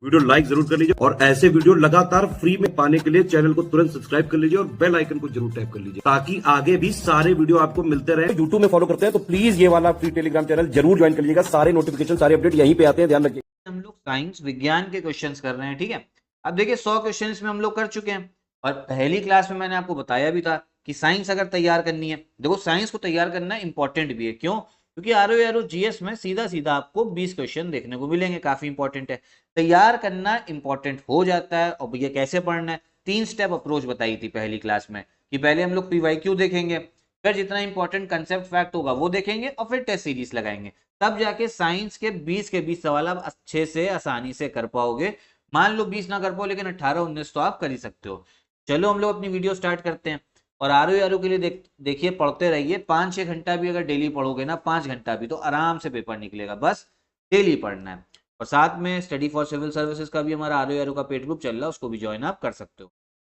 Video like जरूर कर लीजिए और ऐसे वीडियो लगातार फ्री में पाने के लिए चैनल को तुरंत सब्सक्राइब कर लीजिए और बेल आइकन को जरूर टैप कर लीजिए ताकि आगे भी सारे वीडियो आपको मिलते रहे। यूट्यूब में फॉलो करते हैं तो प्लीज ये वाला फ्री टेलीग्राम चैनल जरूर ज्वाइन कर लीजिएगा। सारे नोटिफिकेशन सारे अपडेट यहीं पे आते हैं, ध्यान रखिए। हम लोग साइंस विज्ञान के क्वेश्चंस कर रहे हैं, ठीक है। अब देखिए 100 क्वेश्चंस में हम लोग कर चुके हैं और पहली क्लास में मैंने आपको बताया भी था कि साइंस अगर तैयार करनी है, देखो साइंस को तैयार करना इंपॉर्टेंट भी है। क्यों? क्योंकि आरओ जीएस में सीधा सीधा आपको 20 क्वेश्चन देखने को मिलेंगे, काफी इंपॉर्टेंट है। तैयार करना इंपॉर्टेंट हो जाता है। और भैया कैसे पढ़ना है, 3 स्टेप अप्रोच बताई थी पहली क्लास में कि पहले हम लोग पीवाईक्यू देखेंगे, फिर जितना इंपॉर्टेंट कंसेप्ट फैक्ट होगा वो देखेंगे और फिर टेस्ट सीरीज लगाएंगे। तब जाके साइंस के 20 के 20 सवाल आप अच्छे से आसानी से कर पाओगे। मान लो 20 ना कर पाओ लेकिन 18-19 तो आप कर ही सकते हो। चलो हम लोग अपनी वीडियो स्टार्ट करते हैं। और आरओ के लिए देखिए पढ़ते रहिए। 5-6 घंटा भी अगर डेली पढ़ोगे ना, 5 घंटा भी, तो आराम से पेपर निकलेगा। बस डेली पढ़ना है। और साथ में स्टडी फॉर सिविल सर्विसेज का भी हमारा आरओ का पेड ग्रुप चल रहा है, उसको भी ज्वाइन आप कर सकते हो।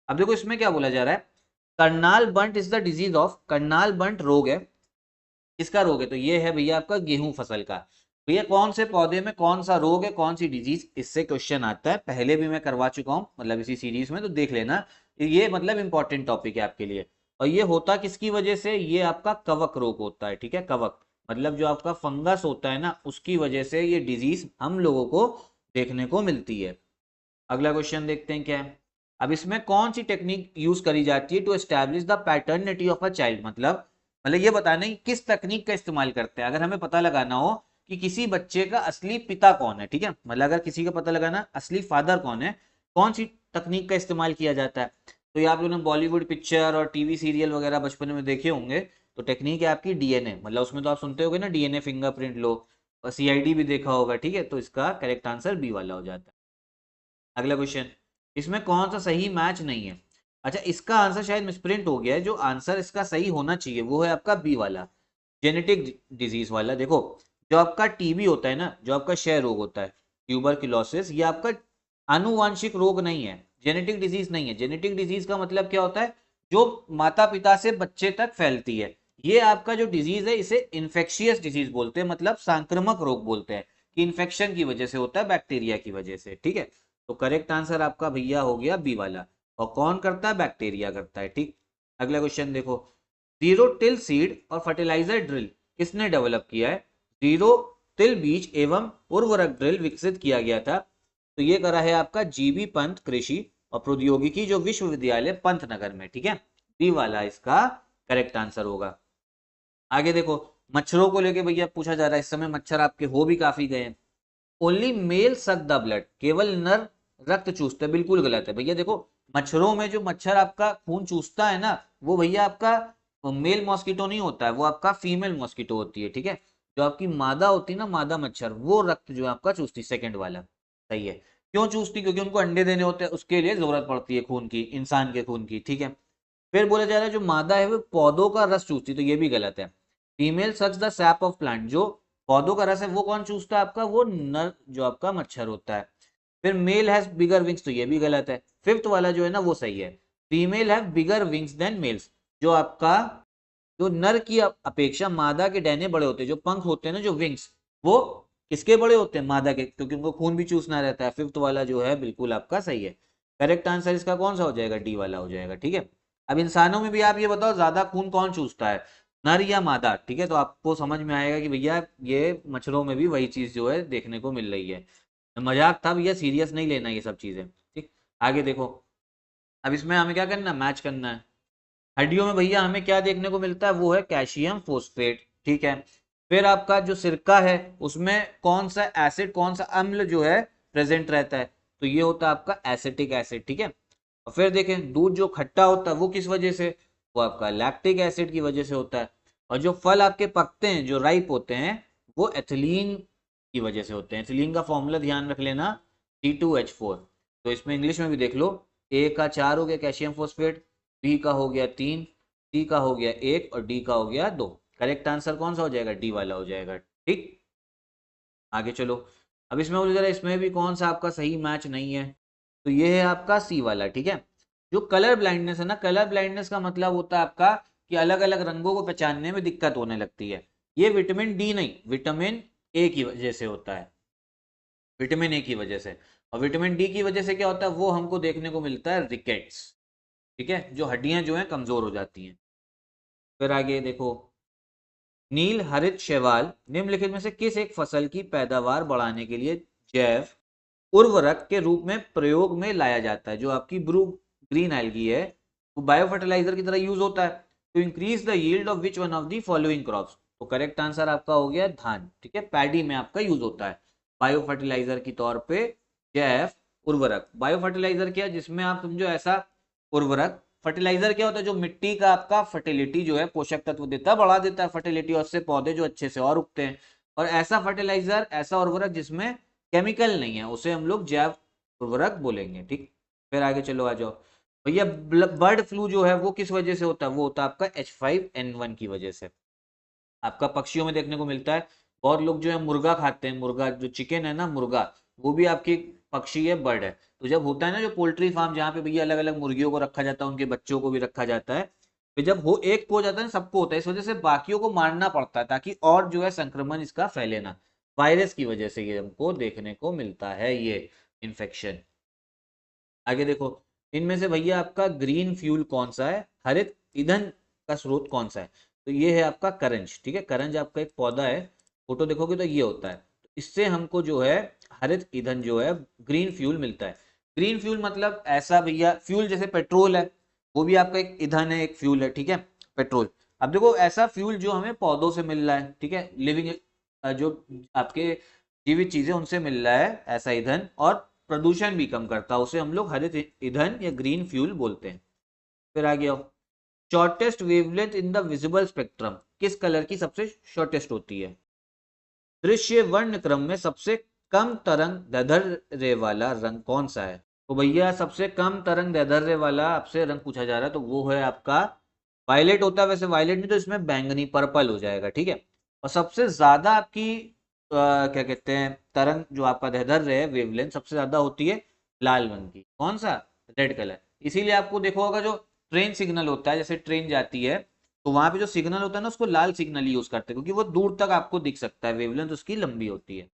अब देखो इसमें क्या बोला जा रहा है, Karnal bunt is the disease of, Karnal bunt रोग है, किसका रोग है? तो ये है भैया आपका गेहूं फसल का। भैया कौन से पौधे में कौन सा रोग है, कौन सी डिजीज, इससे क्वेश्चन आता है। पहले भी मैं करवा चुका हूं, मतलब इसी सीरीज में, तो देख लेना। ये मतलब इंपॉर्टेंट टॉपिक है आपके लिए। और ये होता किसकी वजह से? ये आपका कवक रोग होता है, ठीक है। कवक मतलब जो आपका फंगस होता है ना, उसकी वजह से ये डिजीज हम लोगों को देखने को मिलती है। अगला क्वेश्चन देखते हैं क्या है। अब इसमें कौन सी टेक्निक यूज करी जाती है to establish the paternity of a child, मतलब ये बताना है किस तकनीक का इस्तेमाल करते हैं। अगर हमें पता लगाना हो कि किसी बच्चे का असली पिता कौन है, ठीक है, मतलब अगर किसी का पता लगाना असली फादर कौन है, कौन सी तकनीक का इस्तेमाल किया जाता है। तो ये आप लोगों ने बॉलीवुड पिक्चर और टीवी सीरियल वगैरह बचपन में देखे होंगे। तो टेक्निक है आपकी डीएनए, मतलब उसमें तो आप सुनते होगे ना, डीएनए फिंगरप्रिंट लो। और सीआईडी भी देखा होगा, ठीक है। तो इसका करेक्ट आंसर बी वाला हो जाता है। अगला क्वेश्चन, इसमें कौन सा सही मैच नहीं है? अच्छा, इसका आंसर शायद मिसप्रिंट हो गया है। जो आंसर इसका सही होना चाहिए वो है आपका बी वाला, जेनेटिक डिजीज वाला। देखो जो आपका टीबी होता है ना, जो आपका क्षय रोग होता है, ट्यूबरक्लोसिस, ये आपका आनुवांशिक रोग नहीं है, जेनेटिक डिजीज नहीं है। जेनेटिक डिजीज का मतलब क्या होता है? जो माता पिता से बच्चे तक फैलती है। ये आपका जो डिजीज है इसे इन्फेक्शियस डिजीज बोलते हैं, मतलब संक्रामक रोग बोलते हैं, कि इन्फेक्शन की वजह से होता है, बैक्टीरिया की वजह से, ठीक है। तो करेक्ट आंसर आपका भैया हो गया बी वाला। और कौन करता है? बैक्टीरिया करता है, ठीक। अगला क्वेश्चन देखो, जीरो टिल सीड और फर्टिलाइजर ड्रिल किसने डेवलप किया है? जीरो टिल बीज एवं उर्वरक ड्रिल विकसित किया गया था, तो ये करा है आपका जीबी पंत कृषि और प्रौद्योगिकी जो विश्वविद्यालय पंतनगर में, ठीक है। बी वाला इसका करेक्ट आंसर होगा। आगे देखो, मच्छरों को लेके भैया पूछा जा रहा है। इस समय मच्छर आपके हो भी काफी गए हैं। Only mail suck the blood, केवल नर रक्त चूसते, बिल्कुल गलत है भैया। देखो मच्छरों में जो मच्छर आपका खून चूसता है ना, वो भैया आपका मेल मॉस्किटो नहीं होता है, वो आपका फीमेल मॉस्किटो होती है, ठीक है। जो आपकी मादा होती है ना, मादा मच्छर, वो रक्त जो है आपका चूसती, सेकंड वाला सही है। क्यों चूसती? क्योंकि उनको अंडे देने होते हैं, उसके लिए जरूरत पड़ती है खून की, इंसान के खून की, ठीक है। फिर बोला जा रहा है जो मादा है वो पौधों का रस चूसती, तो ये भी गलत है। Female sucks the sap of plant, जो पौधों का रस है वो कौन चूसता है आपका? वो नर जो आपका मच्छर होता है। फिर मेल हैज बिगर विंग्स, तो ये भी गलत है। फिफ्थ वाला जो है ना वो सही है, female have bigger wings than males. जो आपका जो नर की अपेक्षा मादा के डैने बड़े होते हैं, जो पंख होते हैं ना, जो विंग्स, वो किसके बड़े होते हैं? मादा के, क्योंकि उनको खून भी चूसना रहता है। फिफ्थ वाला जो है बिल्कुल आपका सही है। करेक्ट आंसर इसका कौन सा हो जाएगा? डी वाला हो जाएगा, ठीक है। अब इंसानों में भी आप ये बताओ ज्यादा खून कौन चूसता है, नर या मादा, ठीक है। तो आपको समझ में आएगा कि भैया ये मच्छरों में भी वही चीज जो है देखने को मिल रही है। मजाक था भैया, सीरियस नहीं लेना ये सब चीजें, ठीक। आगे देखो, अब इसमें हमें क्या करना है? मैच करना है। हड्डियों में भैया हमें क्या देखने को मिलता है? वो है कैल्शियम फोस्फेट, ठीक है। फिर आपका जो सिरका है उसमें कौन सा एसिड, कौन सा अम्ल जो है प्रेजेंट रहता है? तो ये होता है आपका एसिटिक एसिड, ठीक है। और फिर देखें दूध जो खट्टा होता है वो किस वजह से? वो आपका लैक्टिक एसिड की वजह से होता है। और जो फल आपके पकते हैं, जो राइप होते हैं, वो एथिलीन की वजह से होते हैं। एथिलीन का फॉर्मूला ध्यान रख लेना, C2H4। तो इसमें इंग्लिश में भी देख लो, ए का 4 हो गया कैल्शियम फोस्फेट, बी का हो गया 3, सी का हो गया 1 और डी का हो गया 2। करेक्ट आंसर कौन सा हो जाएगा? डी वाला हो जाएगा, ठीक। आगे चलो, अब इसमें बोले जरा इसमें भी कौन सा आपका सही मैच नहीं है? तो ये है आपका सी वाला, ठीक है। जो कलर ब्लाइंडनेस है ना, कलर ब्लाइंडनेस का मतलब होता है आपका कि अलग अलग रंगों को पहचानने में दिक्कत होने लगती है। ये विटामिन डी नहीं, विटामिन ए की वजह से होता है, विटामिन ए की वजह से। और विटामिन डी की वजह से क्या होता है, वो हमको देखने को मिलता है रिकेट्स, ठीक है, जो हड्डियां जो है कमजोर हो जाती हैं। फिर आगे देखो, नील हरित शैवाल निम्नलिखित में से किस एक फसल की पैदावार बढ़ाने के लिए जैव उर्वरक के रूप में प्रयोग में लाया जाता है? जो आपकी ब्रू ग्रीन एल्गी है, वो बायो फर्टिलाइजर की तरह यूज होता है to increase the yield of which one of the following crops. तो करेक्ट आंसर आपका हो गया धान, ठीक है, पैडी में आपका यूज होता है बायो फर्टिलाइजर की तौर पे जैव उर्वरक। बायो फर्टिलाइजर क्या है, जिसमें आप समझो ऐसा उर्वरक, फर्टिलाइजर क्या होता है, जो मिट्टी का आपका फर्टिलिटी जो है पोषक तत्व देता है, बढ़ा देता है फर्टिलिटी, और उससे पौधे जो अच्छे से और उगते हैं। और ऐसा फर्टिलाइजर, ऐसा उर्वरक जिसमें केमिकल नहीं है, उसे हम लोग जैव उर्वरक बोलेंगे, ठीक। फिर आगे चलो आ जाओ भैया, बर्ड फ्लू जो है वो किस वजह से होता है? वो होता है आपका H5N1 की वजह से। आपका पक्षियों में देखने को मिलता है, बहुत लोग जो है मुर्गा खाते हैं, मुर्गा जो चिकन है ना, मुर्गा, वो भी आपकी पक्षी है, बर्ड है। तो जब होता है ना जो पोल्ट्री फार्म, जहाँ पे भैया अलग अलग मुर्गियों को रखा जाता है, उनके बच्चों को भी रखा जाता है, फिर जब हो एक को हो जाता है ना, सबको होता है, इस वजह से बाकियों को मारना पड़ता है ताकि और जो है संक्रमण इसका फैले ना। वायरस की वजह से ये हमको देखने को मिलता है ये इन्फेक्शन। आगे देखो, इनमें से भैया आपका ग्रीन फ्यूल कौन सा है, हरित ईंधन का स्रोत कौन सा है? तो ये है आपका करंज, ठीक है, करंज आपका एक पौधा है, फोटो देखोगे तो ये होता है। तो इससे हमको जो है हरित ईंधन जो है ग्रीन फ्यूल मिलता है। ग्रीन फ्यूल मतलब ऐसा भैया, फ्यूल जैसे पेट्रोल है, वो भी आपका एक ईंधन है, एक फ्यूल है, ठीक है, पेट्रोल। अब देखो ऐसा फ्यूल जो हमें पौधों से मिल रहा है, ठीक है, लिविंग जो आपके जीवित चीजें उनसे मिल रहा है ऐसा ईंधन, और प्रदूषण भी कम करता है, उसे हम लोग हरित ईंधन या ग्रीन फ्यूल बोलते हैं। फिर आ गया, shortest wavelength in the visible spectrum किस कलर की सबसे शॉर्टेस्ट होती है? दृश्य वर्ण क्रम में सबसे कम तरंग दैर्ध्य वाला रंग कौन सा है? तो भैया सबसे कम तरंग दैर्ध्य वाला आपसे रंग पूछा जा रहा है, तो वो है आपका वायलेट होता है। वैसे वायलेट नहीं, तो इसमें बैंगनी, पर्पल हो जाएगा, ठीक है। और सबसे ज्यादा आपकी क्या कहते हैं, तरंग जो आपका दैर्ध्य है, वेवलेंथ, सबसे ज्यादा होती है लाल रंग की। कौन सा? Red colour. इसीलिए आपको देखो होगा, जो ट्रेन सिग्नल होता है, जैसे ट्रेन जाती है तो वहां पे जो सिग्नल होता है ना, उसको लाल सिग्नल यूज करते हैं, क्योंकि वो दूर तक आपको दिख सकता है, वेवलेंथ उसकी लंबी होती है।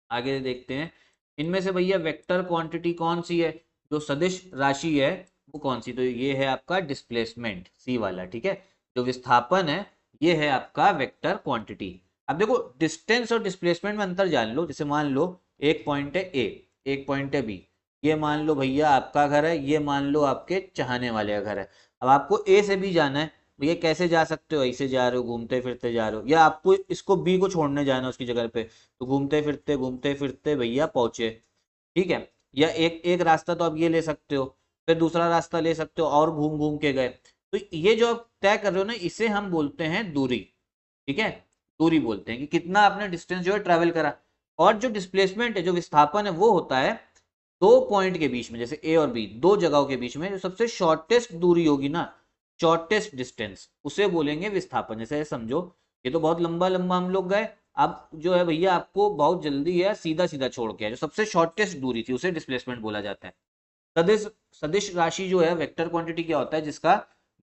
आगे देखते हैं, इनमें से भैया वेक्टर क्वांटिटी कौन सी है, जो सदिश राशि है वो कौन सी? तो ये है आपका डिस्प्लेसमेंट, सी वाला, ठीक है। जो विस्थापन है ये है आपका वेक्टर क्वांटिटी। अब देखो डिस्टेंस और डिस्प्लेसमेंट में अंतर जान लो। जैसे मान लो एक पॉइंट है ए, एक पॉइंट है बी, ये मान लो भैया आपका घर है, ये मान लो आपके चाहने वाले का घर है। अब आपको ए से बी जाना है, भैया कैसे जा सकते हो? ऐसे जा रहे हो, घूमते फिरते जा रहे हो, या आपको इसको बी को छोड़ने जाना है उसकी जगह पे, तो घूमते फिरते भैया पहुंचे, ठीक है। या एक एक रास्ता तो आप ये ले सकते हो, फिर दूसरा रास्ता ले सकते हो, और घूम घूम के गए। तो ये जो आप तय कर रहे हो ना, इसे हम बोलते हैं दूरी, ठीक है। दूरी बोलते हैं कि कितना आपने डिस्टेंस जो है ट्रेवल करा। और जो डिस्प्लेसमेंट है, जो विस्थापन है, वो होता है दो पॉइंट के बीच में, जैसे ए और बी, दो जगहों के बीच में जो सबसे शॉर्टेस्ट दूरी होगी ना, शॉर्टेस्ट डिस्टेंस, उसे बोलेंगे विस्थापन। जैसे समझो ये तो बहुत लंबा लंबा हम लोग गए, अब जो है भैया आपको बहुत जल्दी है सीधा सीधा छोड़ के, जो सबसे शॉर्टेस्ट दूरी थी, उसे डिस्प्लेसमेंट बोला जाता है। सदिश सदिश राशि जो है, वेक्टर क्वांटिटी क्या होता है, जिसका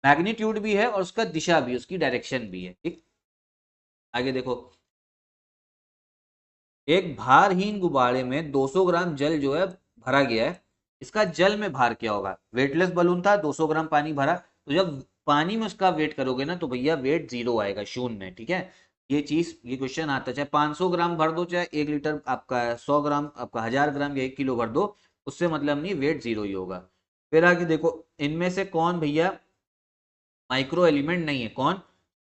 मैग्नीट्यूड भी है और उसका दिशा भी, उसकी डायरेक्शन भी है, ठीक। आगे देखो, एक भारहीन गुब्बारे में 200 ग्राम जल जो है भरा गया है, इसका जल में भार क्या होगा? वेटलेस बलून था, 200 ग्राम पानी भरा, तो जब पानी में उसका वेट करोगे ना, तो भैया वेट जीरो आएगा, शून्य, ठीक है। ये चीज, ये क्वेश्चन आता है, चाहे 500 ग्राम भर दो, चाहे 1 लीटर आपका 100 ग्राम, आपका 1000 ग्राम या 1 किलो भर दो, उससे मतलब नहीं, वेट जीरो ही होगा। फिर आगे देखो, इनमें से कौन भैया माइक्रो एलिमेंट नहीं है? कौन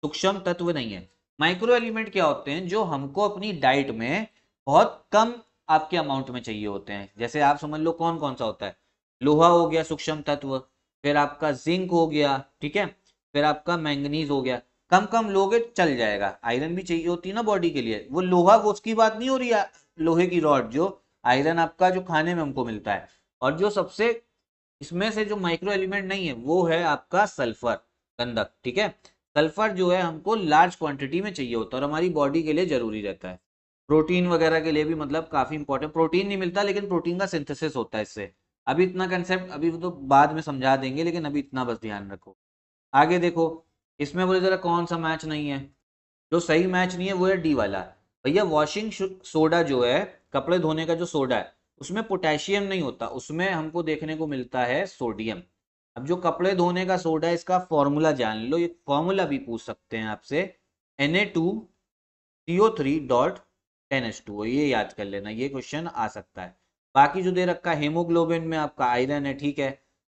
सूक्ष्म तत्व नहीं है? माइक्रो एलिमेंट क्या होते हैं, जो हमको अपनी डाइट में बहुत कम आपके अमाउंट में चाहिए होते हैं। जैसे आप समझ लो कौन कौन सा होता है, लोहा हो गया सूक्ष्म तत्व, फिर आपका जिंक हो गया, ठीक है, फिर आपका मैंगनीज हो गया। कम कम लोगे चल जाएगा। आयरन भी चाहिए होती है ना बॉडी के लिए, वो लोहा, वो उसकी बात नहीं हो रही है, लोहे की रॉड, जो आयरन आपका जो खाने में हमको मिलता है। और जो सबसे इसमें से जो माइक्रो एलिमेंट नहीं है, वो है आपका सल्फर, गंधक, ठीक है। सल्फर जो है हमको लार्ज क्वांटिटी में चाहिए होता है, और हमारी बॉडी के लिए जरूरी रहता है। प्रोटीन वगैरह के लिए भी मतलब काफी इंपॉर्टेंट, प्रोटीन नहीं मिलता लेकिन प्रोटीन का सिंथेसिस होता है इससे। अभी इतना कंसेप्ट अभी तो बाद में समझा देंगे, लेकिन अभी इतना बस ध्यान रखो। आगे देखो, इसमें बोले जरा कौन सा मैच नहीं है? जो सही मैच नहीं है वो है डी वाला। भैया वॉशिंग सोडा जो है, कपड़े धोने का जो सोडा है, उसमें पोटेशियम नहीं होता, उसमें हमको देखने को मिलता है सोडियम। अब जो कपड़े धोने का सोडा है, इसका फॉर्मूला जान लो, ये फॉर्मूला भी पूछ सकते हैं आपसे, Na2CO3.10H2O, ये याद कर लेना, ये क्वेश्चन आ सकता है। बाकी जो दे रखा है हेमोग्लोबिन में आपका आयरन है, ठीक है।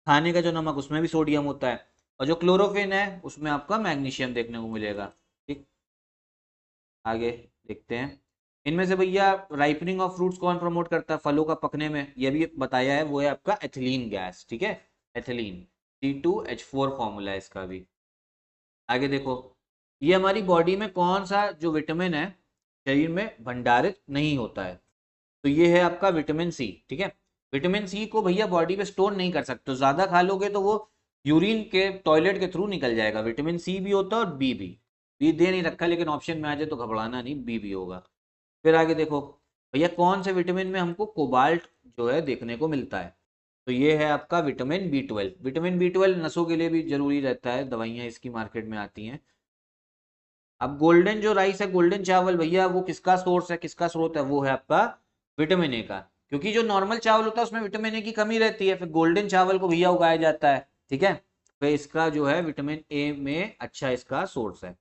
खाने का जो नमक उसमें भी सोडियम होता है, और जो क्लोरोफिन है उसमें आपका मैग्नीशियम देखने को मिलेगा। ठीक, आगे देखते हैं। इनमें से भैया राइपनिंग ऑफ फ्रूट्स कौन प्रमोट करता है फलों का पकने में, ये भी बताया है, वो है आपका एथिलीन गैस, ठीक है, एथिलीन, C2H4 फॉर्मूला है इसका भी। आगे देखो, ये हमारी बॉडी में कौन सा जो विटामिन है शरीर में भंडारित नहीं होता है, तो ये है आपका विटामिन सी, ठीक है। विटामिन सी को भैया बॉडी में स्टोर नहीं कर सकते, तो ज्यादा खा लोगे तो वो यूरिन के टॉयलेट के थ्रू निकल जाएगा। विटामिन सी भी होता है और बी भी, बी दे नहीं रखा लेकिन ऑप्शन में आ जाए तो घबराना नहीं, बी भी होगा। फिर आगे देखो भैया, कौन से विटामिन में हमको कोबाल्ट जो है देखने को मिलता है, तो ये है आपका विटामिन B12। विटामिन B12 नसों के लिए भी जरूरी रहता है, दवाइयाँ इसकी मार्केट में आती हैं। अब गोल्डन जो राइस है, गोल्डन चावल, भैया वो किसका सोर्स है, किसका स्रोत है, वो है आपका विटामिन ए का। क्योंकि जो नॉर्मल चावल होता है उसमें विटामिन ए की कमी रहती है, फिर गोल्डन चावल को भैया उगाया जाता है, ठीक है। फिर इसका जो है विटामिन ए में अच्छा इसका सोर्स है।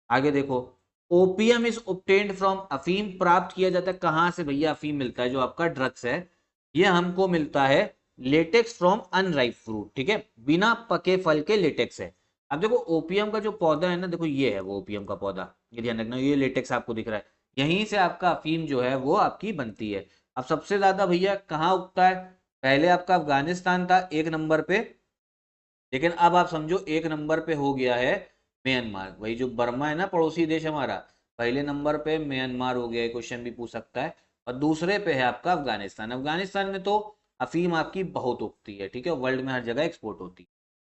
आगे देखो, ओपियम इज ऑब्टेन्ड फ्रॉम, अफीम प्राप्त किया जाता है कहाँ से भैया, अफीम मिलता है जो आपका ड्रग्स है, ये हमको मिलता है लेटेक्स फ्रॉम अनराइप फ्रूट, ठीक है, बिना पके फल के लेटेक्स है। अब देखो ओपियम का जो पौधा है ना, देखो ये है वो ओपियम का पौधा, ये ध्यान रखना, ये लेटेक्स आपको दिख रहा है, यहीं से आपका अफीम जो है वो आपकी बनती है। अब सबसे ज्यादा भैया कहाँ उगता है, पहले आपका अफगानिस्तान था एक नंबर पे, लेकिन अब आप समझो एक नंबर पे हो गया है म्यांमार, वही जो बर्मा है ना पड़ोसी देश हमारा, पहले नंबर पे म्यांमार हो गया है, क्वेश्चन भी पूछ सकता है। और दूसरे पे है आपका अफगानिस्तान। अफगानिस्तान में तो अफीम आपकी बहुत उगती है, ठीक है, वर्ल्ड में हर जगह एक्सपोर्ट होती है।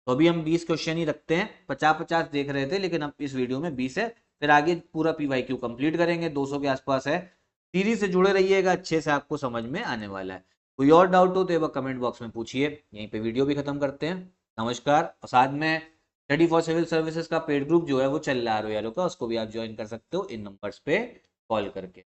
तो अभी हम 20 क्वेश्चन ही रखते हैं, 50-50 देख रहे थे लेकिन अब इस वीडियो में 20 है, फिर आगे पूरा PYQ कंप्लीट करेंगे, 200 के आसपास है। सीरीज से जुड़े रहिएगा, अच्छे से आपको समझ में आने वाला है। कोई और डाउट हो तो एक बार कमेंट बॉक्स में पूछिए। यहीं पे वीडियो भी खत्म करते हैं। नमस्कार। और साथ में स्टडी फॉर सिविल सर्विसेज का पेड ग्रुप जो है वो चल रहा है रॉयलों का, उसको भी आप ज्वाइन कर सकते हो इन नंबर्स पे कॉल करके।